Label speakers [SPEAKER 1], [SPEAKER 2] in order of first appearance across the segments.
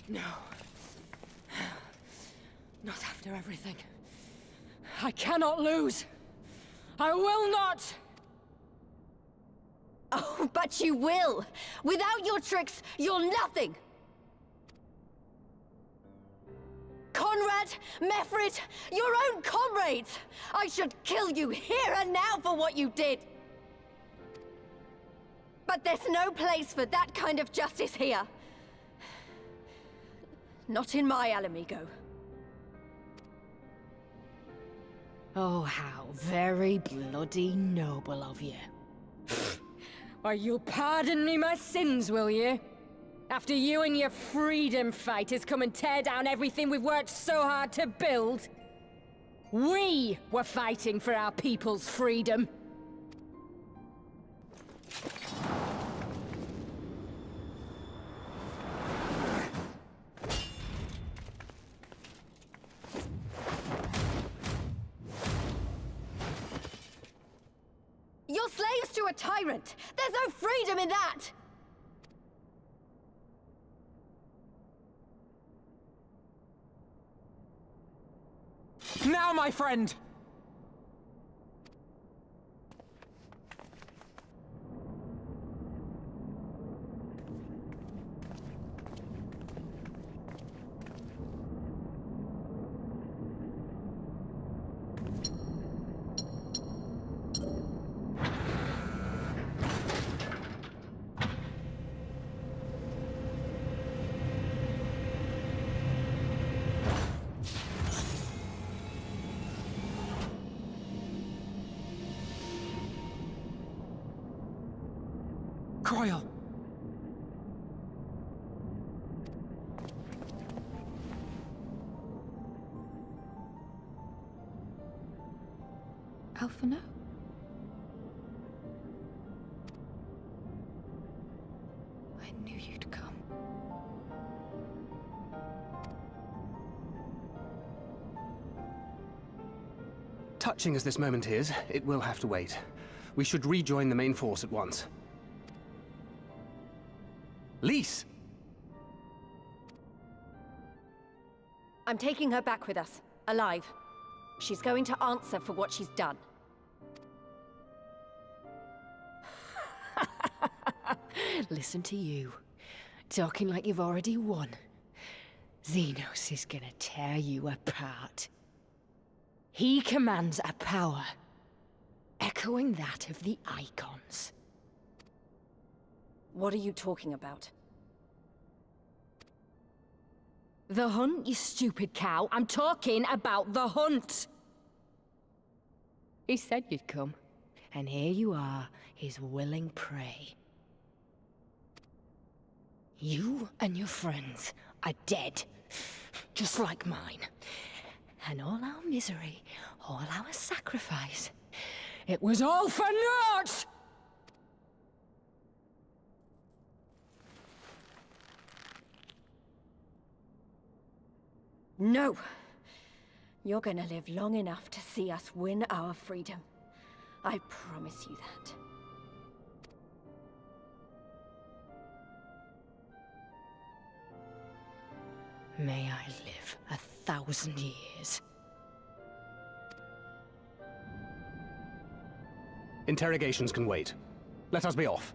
[SPEAKER 1] No. Not after everything. I cannot lose! I will not!
[SPEAKER 2] Oh, but you will! Without your tricks, you're nothing! Conrad, Mefrid, your own comrades! I should kill you here and now for what you did! But there's no place for that kind of justice here. Not in my Alamigo.
[SPEAKER 1] Oh, how very bloody noble of you. Why, you'll pardon me my sins, will you? After you and your freedom fighters come and tear down everything we've worked so hard to build? We were fighting for our people's freedom.
[SPEAKER 2] You're slaves to a tyrant! There's no freedom in that!
[SPEAKER 3] Now, my friend! Croyle!
[SPEAKER 1] Alphino? I knew you'd come.
[SPEAKER 4] Touching as this moment is, it will have to wait. We should rejoin the main force at once. Lise!
[SPEAKER 2] I'm taking her back with us, alive. She's going to answer for what she's done.
[SPEAKER 1] Listen to you. Talking like you've already won. Xenos is gonna tear you apart. He commands a power echoing that of the Icons.
[SPEAKER 2] What are you talking about?
[SPEAKER 1] The hunt, you stupid cow. I'm talking about the hunt. He said you'd come, and here you are, his willing prey. You and your friends are dead, just like mine. And all our misery, all our sacrifice, it was all for naught!
[SPEAKER 2] No! You're gonna live long enough to see us win our freedom. I promise you that.
[SPEAKER 1] May I live 1,000 years.
[SPEAKER 4] Interrogations can wait. Let us be off.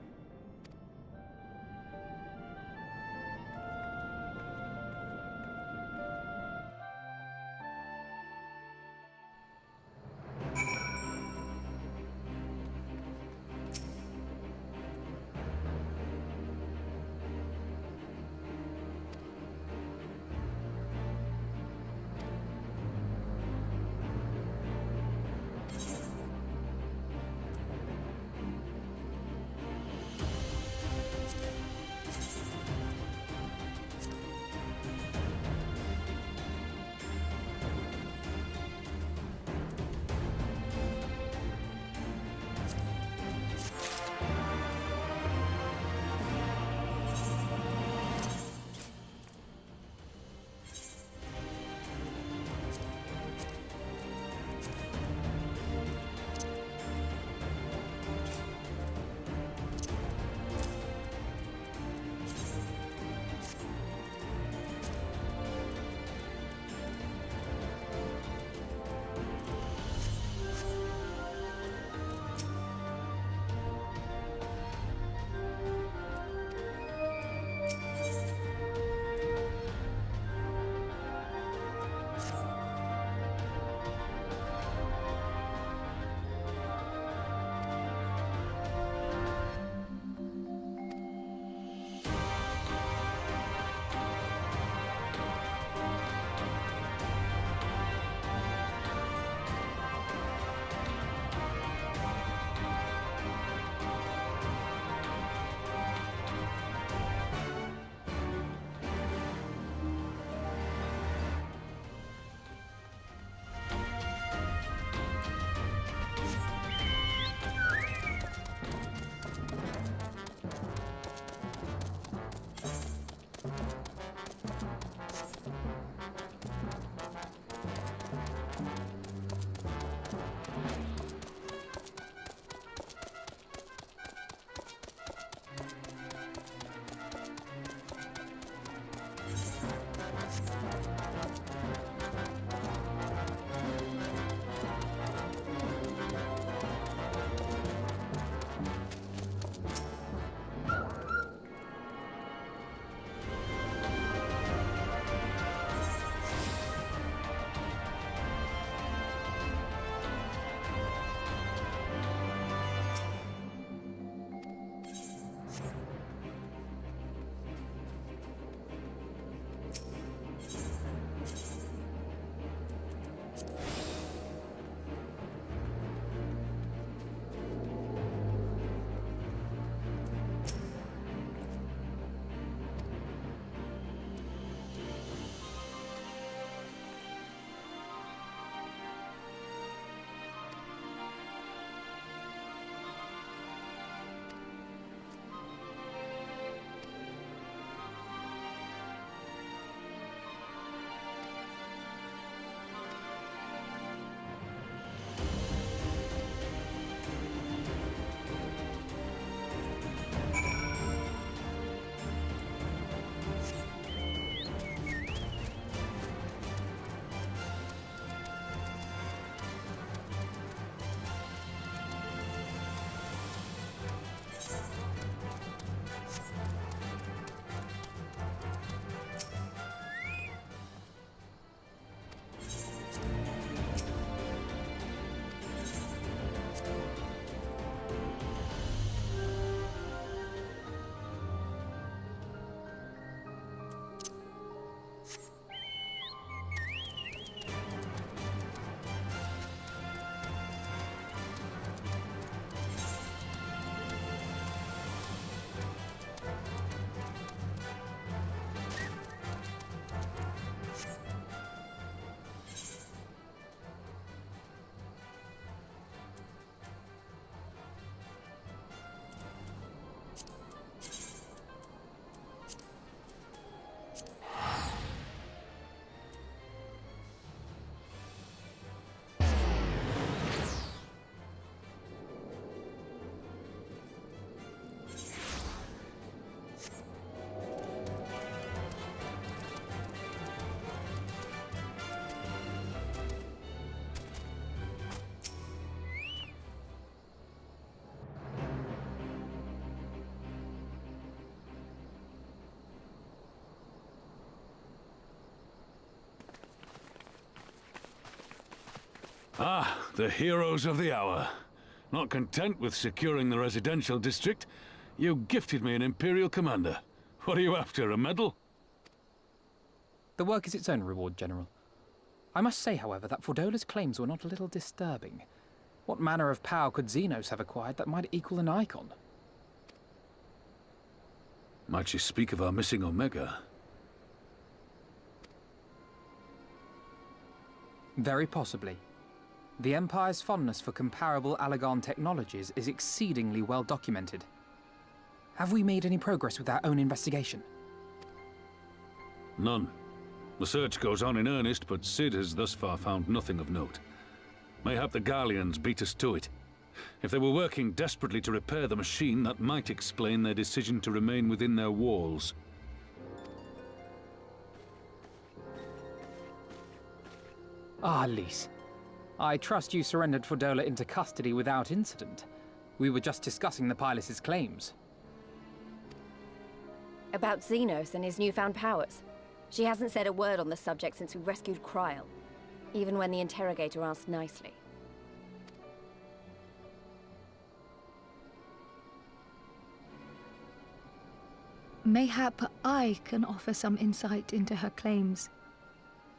[SPEAKER 3] Ah, the heroes of the hour. Not content with securing the residential district, you gifted me an Imperial commander. What are you after, a medal?
[SPEAKER 5] The work is its own reward, General. I must say, however, that Fordola's claims were not a little disturbing. What manner of power could Xenos have acquired that might equal an Icon?
[SPEAKER 3] Might she speak of our missing Omega?
[SPEAKER 5] Very possibly. The Empire's fondness for comparable Allagan technologies is exceedingly well documented. Have we made any progress with our own investigation?
[SPEAKER 3] None. The search goes on in earnest, but Cid has thus far found nothing of note. Mayhap the Garleans beat us to it. If they were working desperately to repair the machine, that might explain their decision to remain within their walls.
[SPEAKER 5] Ah, Lys. I trust you surrendered Fordola into custody without incident. We were just discussing the pilot's claims.
[SPEAKER 2] About Xenos and his newfound powers. She hasn't said a word on the subject since we rescued Kryl, even when the interrogator asked nicely.
[SPEAKER 6] Mayhap I can offer some insight into her claims,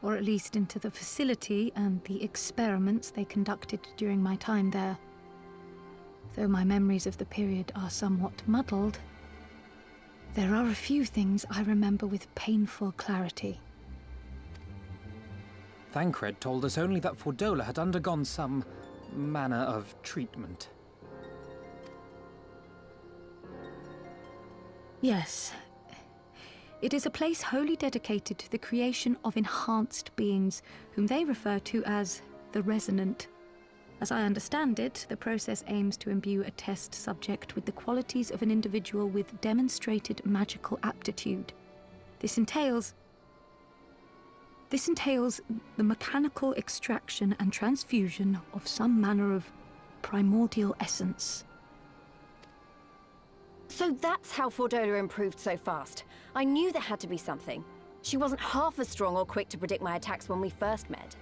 [SPEAKER 6] or at least into the facility and the experiments they conducted during my time there. Though my memories of the period are somewhat muddled, there are a few things I remember with painful clarity.
[SPEAKER 5] Thancred told us only that Fordola had undergone some manner of treatment.
[SPEAKER 6] Yes. It is a place wholly dedicated to the creation of enhanced beings, whom they refer to as the Resonant. As I understand it, the process aims to imbue a test subject with the qualities of an individual with demonstrated magical aptitude. This entails the mechanical extraction and transfusion of some manner of primordial essence.
[SPEAKER 2] So that's how Fordola improved so fast. I knew there had to be something. She wasn't half as strong or quick to predict my attacks when we first met.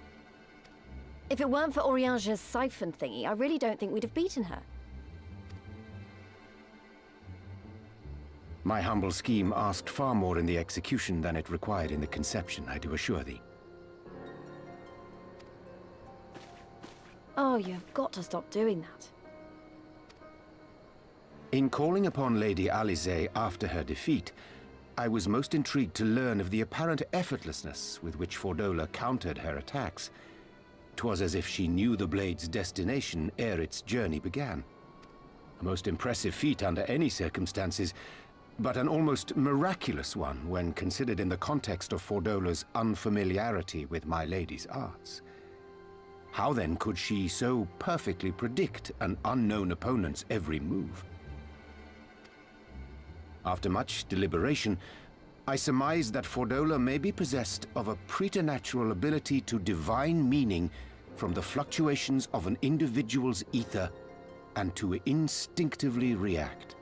[SPEAKER 2] If it weren't for Oriange's siphon thingy, I really don't think we'd have beaten her.
[SPEAKER 7] My humble scheme asked far more in the execution than it required in the conception, I do assure thee.
[SPEAKER 2] Oh, you've got to stop doing that.
[SPEAKER 7] In calling upon Lady Alisaie after her defeat, I was most intrigued to learn of the apparent effortlessness with which Fordola countered her attacks. 'Twas as if she knew the blade's destination ere its journey began. A most impressive feat under any circumstances, but an almost miraculous one when considered in the context of Fordola's unfamiliarity with my lady's arts. How then could she so perfectly predict an unknown opponent's every move? After much deliberation, I surmised that Fordola may be possessed of a preternatural ability to divine meaning from the fluctuations of an individual's ether and to instinctively react.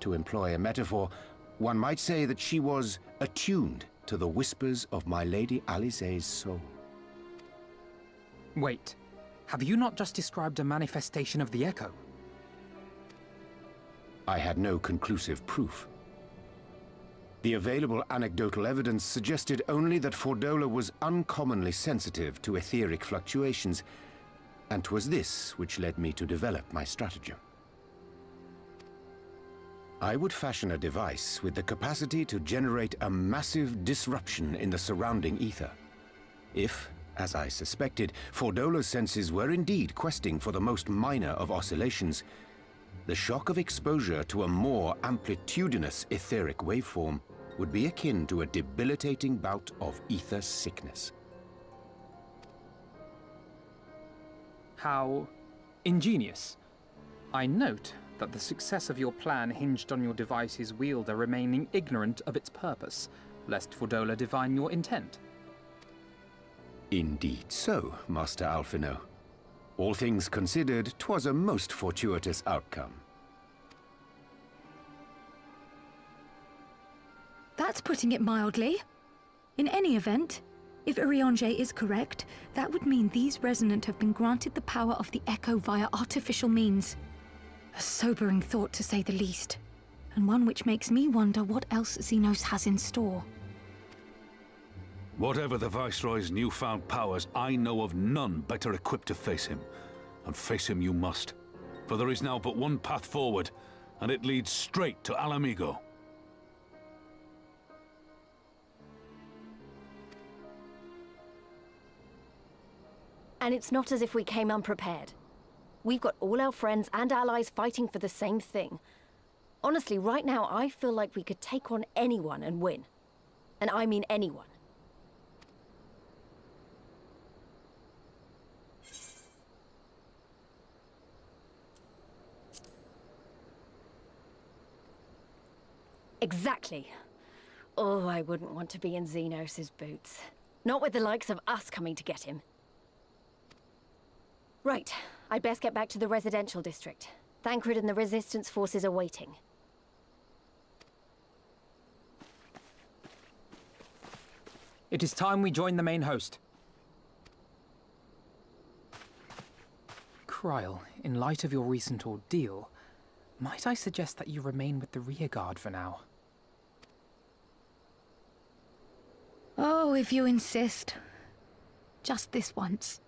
[SPEAKER 7] To employ a metaphor, one might say that she was attuned to the whispers of my Lady Alisaie's soul.
[SPEAKER 5] Wait, have you not just described a manifestation of the Echo?
[SPEAKER 7] I had no conclusive proof. The available anecdotal evidence suggested only that Fordola was uncommonly sensitive to etheric fluctuations, and 'twas this which led me to develop my stratagem. I would fashion a device with the capacity to generate a massive disruption in the surrounding ether. If, as I suspected, Fordola's senses were indeed questing for the most minor of oscillations, the shock of exposure to a more amplitudinous etheric waveform would be akin to a debilitating bout of ether sickness.
[SPEAKER 5] How ingenious. I note that the success of your plan hinged on your device's wielder remaining ignorant of its purpose, lest Fordola divine your intent.
[SPEAKER 7] Indeed so, Master Alphino. All things considered, 'twas a most fortuitous outcome.
[SPEAKER 6] That's putting it mildly. In any event, If Urianger is correct, that would mean these Resonant have been granted the power of the Echo via artificial means. A sobering thought, to say the least. And one which makes me wonder what else Xenos has in store.
[SPEAKER 3] Whatever the Viceroy's newfound powers, I know of none better equipped to face him. And face him you must. For there is now but one path forward, and it leads straight to Alamigo.
[SPEAKER 2] And it's not as if we came unprepared. We've got all our friends and allies fighting for the same thing. Honestly, right now, I feel like we could take on anyone and win. And I mean anyone. Exactly. Oh, I wouldn't want to be in Xenos' boots. Not with the likes of us coming to get him. Right. I'd best get back to the residential district. Thancred and the Resistance forces are waiting.
[SPEAKER 5] It is time we join the main host. Kryl, in light of your recent ordeal, might I suggest that you remain with the rearguard for now?
[SPEAKER 6] Oh, if you insist. Just this once.